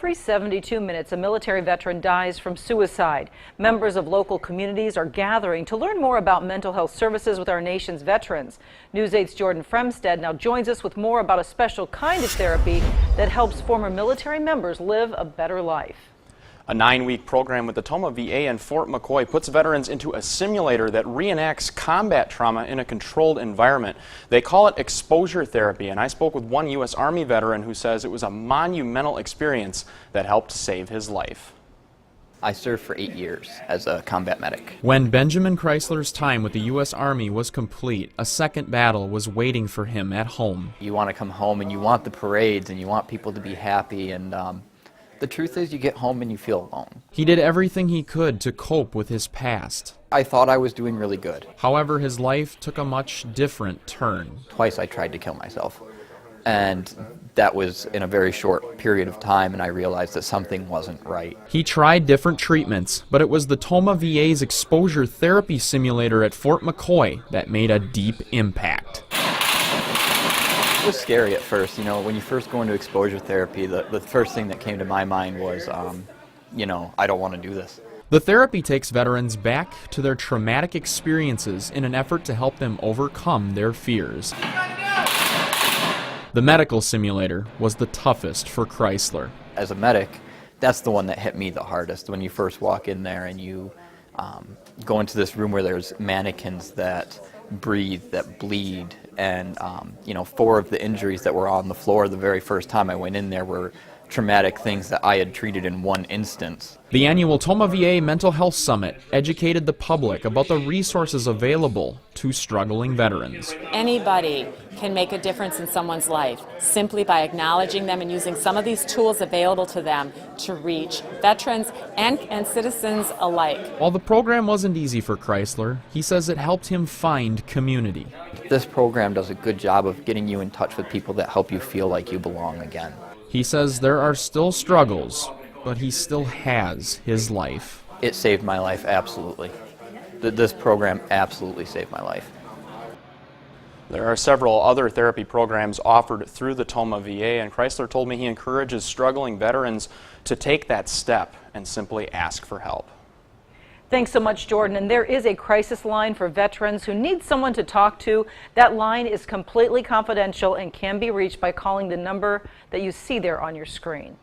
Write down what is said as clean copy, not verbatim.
Every 72 minutes, a military veteran dies from suicide. Members of local communities are gathering to learn more about mental health services with our nation's veterans. News 8's Jordan Fremstead now joins us with more about a special kind of therapy that helps former military members live a better life. A 9-week program with the Tomah VA in Fort McCoy puts veterans into a simulator that reenacts combat trauma in a controlled environment. They call it exposure therapy, and I spoke with one U.S. Army veteran who says it was a monumental experience that helped save his life. I served for 8 years as a combat medic. When Benjamin Chrysler's time with the U.S. Army was complete, a second battle was waiting for him at home. You want to come home and you want the parades and you want people to be happy, and the truth is you get home and you feel alone. He did everything he could to cope with his past. I thought I was doing really good. However, his life took a much different turn. Twice I tried to kill myself, and that was in a very short period of time, and I realized that something wasn't right. He tried different treatments, but it was the Tomah VA's exposure therapy simulator at Fort McCoy that made a deep impact. It was scary at first. You know, when you first go into exposure therapy, the first thing that came to my mind was, I don't want to do this. The therapy takes veterans back to their traumatic experiences in an effort to help them overcome their fears. The medical simulator was the toughest for Chrysler. As a medic, that's the one that hit me the hardest. When you first walk in there and you go into this room where there's mannequins that breathe, that bleed, and 4 of the injuries that were on the floor the very first time I went in there were traumatic things that I had treated in one instance. The annual Tomah VA Mental Health Summit educated the public about the resources available to struggling veterans. Anybody can make a difference in someone's life simply by acknowledging them and using some of these tools available to them to reach veterans and citizens alike. While the program wasn't easy for Chrysler, he says it helped him find community. This program does a good job of getting you in touch with people that help you feel like you belong again. He says there are still struggles, but he still has his life. It saved my life, absolutely. This program absolutely saved my life. There are several other therapy programs offered through the Tomah VA, and Chrysler told me he encourages struggling veterans to take that step and simply ask for help. Thanks so much, Jordan. And there is a crisis line for veterans who need someone to talk to. That line is completely confidential and can be reached by calling the number that you see there on your screen.